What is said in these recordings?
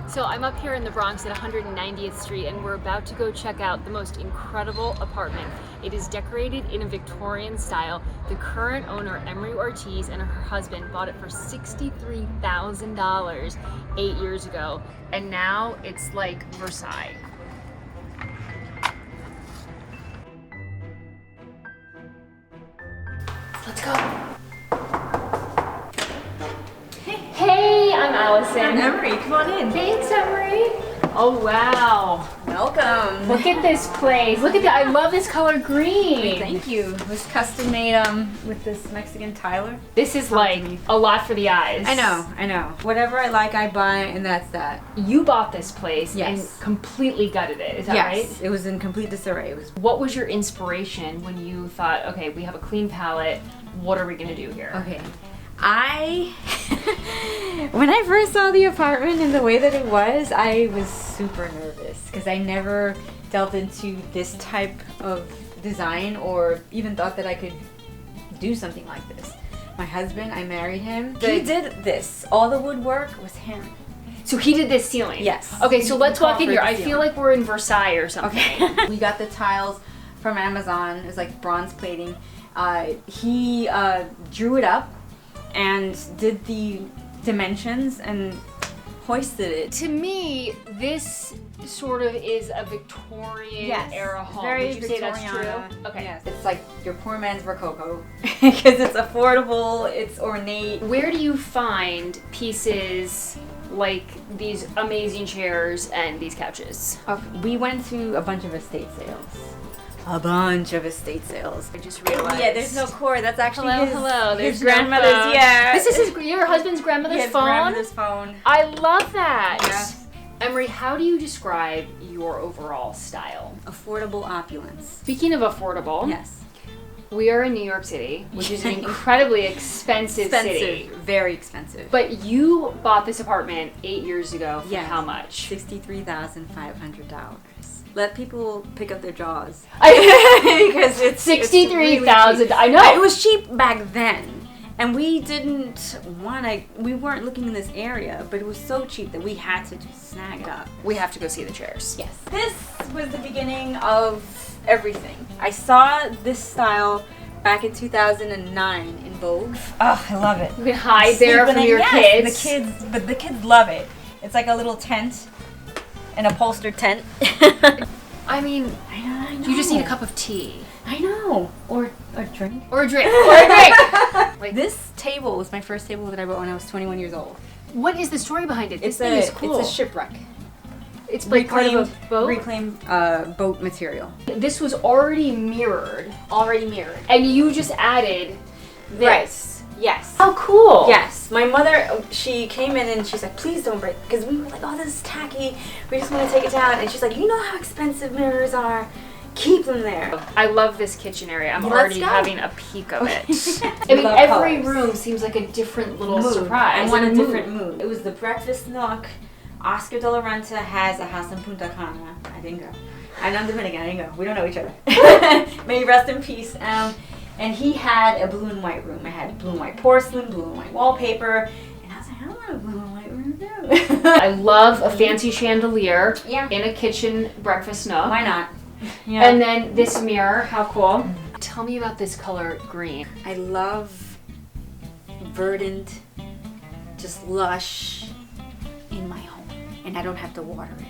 So I'm up here in the Bronx at 190th Street and we're about to go check out the most incredible apartment. It is decorated in a Victorian style. The current owner, Emery Ortiz, and her husband bought it for $63,000 8 years ago. And now it's like Versailles. Let's go. Hey, I'm Allison. I'm Emery. Come on in. Thanks, Emery. Oh, wow. Welcome. Look at this place. Look at that. I love this color green. Thank you. It was custom made with this Mexican tiler. This is like a lot for the eyes. I know. Whatever I like, I buy, and that's that. You bought this place Yes. and completely gutted it. Is that right? Yes. It was in complete disarray. It was. What was your inspiration when you thought, okay, we have a clean palette. What are we going to do here? Okay. When I first saw the apartment and the way that it was, I was super nervous because I never delved into this type of design or even thought that I could do something like this. My husband, I married him. He did this. All the woodwork was him. So he did this ceiling? Yes. Okay, so let's walk in here. I ceiling. feel like we're in Versailles or something. Okay. We got the tiles from Amazon. It was like bronze plating. He drew it up and did the dimensions and hoisted it. To me, this sort of is a Victorian era home. Very Would you say that's Victoriana. true? Okay. Yes. It's like your poor man's Rococo because it's affordable, it's ornate. Where do you find pieces like these amazing chairs and these couches? We went to a bunch of estate sales. I just realized. Yeah, there's no cord. That's actually Hello. There's his grandmother's. no phone. Yeah. This is your husband's grandmother's His phone? grandmother's phone. I love that. Yes. Emery, how do you describe your overall style? Affordable opulence. Speaking of affordable, Yes. we are in New York City, which is an incredibly expensive city. Very expensive. But you bought this apartment 8 years ago for Yes. how much? $63,500. Let people pick up their jaws. Because it's $63,000. I know. It was cheap back then. And we weren't looking in this area, but it was so cheap that we had to just snag it up. We have to go see the chairs. Yes. This was the beginning of everything. I saw this style back in 2009 in Vogue. Oh, I love it. You can hide there from your kids. The kids love it. It's like a little tent, an upholstered tent. I mean, I know. you just need a cup of tea. I know. Or a drink. Or a drink. Like this table was my first table that I bought when I was 21 years old. What is the story behind it? This It's thing is cool. It's a shipwreck. It's like part of a boat? Reclaimed boat material. This was already mirrored, Already mirrored. and you just added this. Right. Yes. How cool. Yes. My mother, she came in and she's like, please don't break. Because we were like, oh, this is tacky. We just want to take it down. And she's like, you know how expensive mirrors are. Keep them there. I love this kitchen area. I'm Let's already go. having a peek of it. We I mean, love every colors. room seems like a different little Mood. surprise. I want a and different mood. It was the breakfast Nook. Oscar de la Renta has a house in Punta Cana. I didn't go. I'm Dominican. I didn't go. We don't know each other. May he rest in peace. And he had a blue and white room. I had blue and white porcelain, blue and white wallpaper. And I was like, I want a blue and white room too. I love a fancy chandelier Yeah. in a kitchen breakfast nook. Why not? Yeah. And then this mirror, how cool. Tell me about this color green. I love verdant, just lush in my home. And I don't have to water it.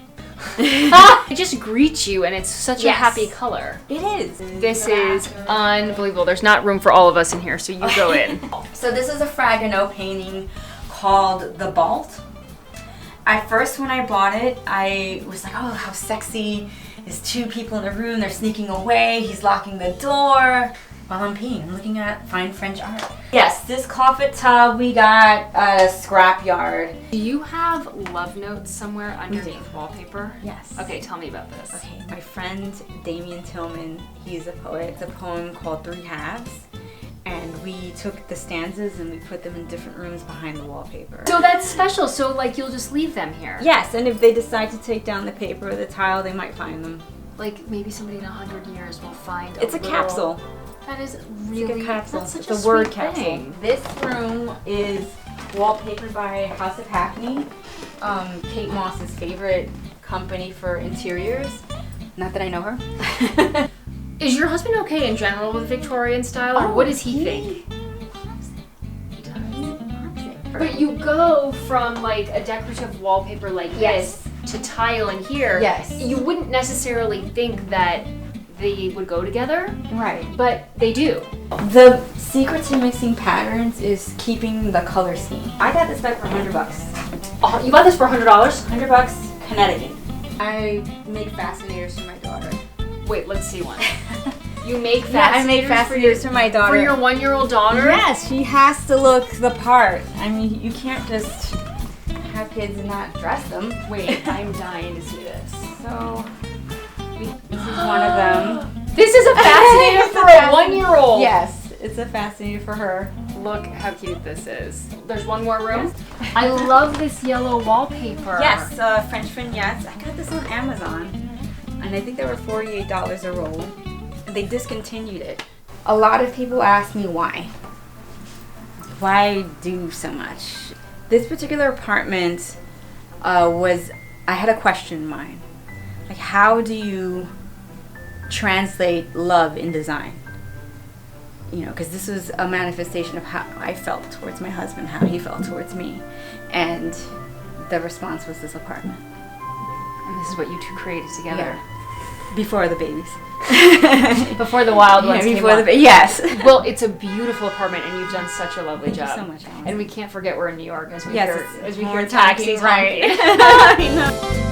It just greets you and it's such a Yes. happy color. It is. This is unbelievable. There's not room for all of us in here, so you go in. So this is a Fragonard painting called The Vault. At first when I bought it, I was like, oh, how sexy. There's two people in the room, they're sneaking away, he's locking the door. While I'm peeing, I'm looking at fine French art. Yes, this coffee tub we got at a scrapyard. Do you have love notes somewhere underneath wallpaper? Yes. Okay, tell me about this. Okay, my friend Damien Tillman, he's a poet. It's a poem called Three Halves. And we took the stanzas and we put them in different rooms behind the wallpaper. So that's special, so like you'll just leave them here? Yes, and if they decide to take down the paper or the tile, they might find them. Like maybe somebody in 100 years will find It's a little- capsule. That is It's really like a capsule. That's such It's a word sweet capsule. thing. This room is wallpapered by House of Hackney. Kate Moss's favorite company for interiors. Not that I know her. Is your husband okay in general with Victorian style, or what does he think? He does. But you go from like a decorative wallpaper like this to tile in here. Yes. You wouldn't necessarily think that they would go together, Right. but they do. The secret to mixing patterns is keeping the color scheme. I got this bag for $100. Oh, you bought this for $100? $100, Connecticut. I make fascinators for my daughter. Wait, let's see one. You make fascinators, Yeah, I make fascinators for my daughter. For your 1-year-old daughter? Yes, she has to look the part. I mean, you can't just have kids and not dress them. Wait, I'm dying to see this. So, this is one of them. This is a fascinator for a 1-year-old. Yes, it's a fascinator for her. Look how cute this is. There's one more room. I love this yellow wallpaper. Yes, French vignettes. I got this on Amazon. And I think they were $48 a roll. They discontinued it. A lot of people ask me why. Why do so much? This particular apartment I had a question in mind. Like, how do you translate love in design? You know, because this was a manifestation of how I felt towards my husband, how he felt towards me. And the response was this apartment. And this is what you two created together. Yeah. Before the babies. Before the wild ones came up. Yes. Well, it's a beautiful apartment, and you've done such a lovely Thank job. you so much, Alice. And we can't forget we're in New York as we Yes, hear, it's as we more hear taxis honking, right. honking. I know.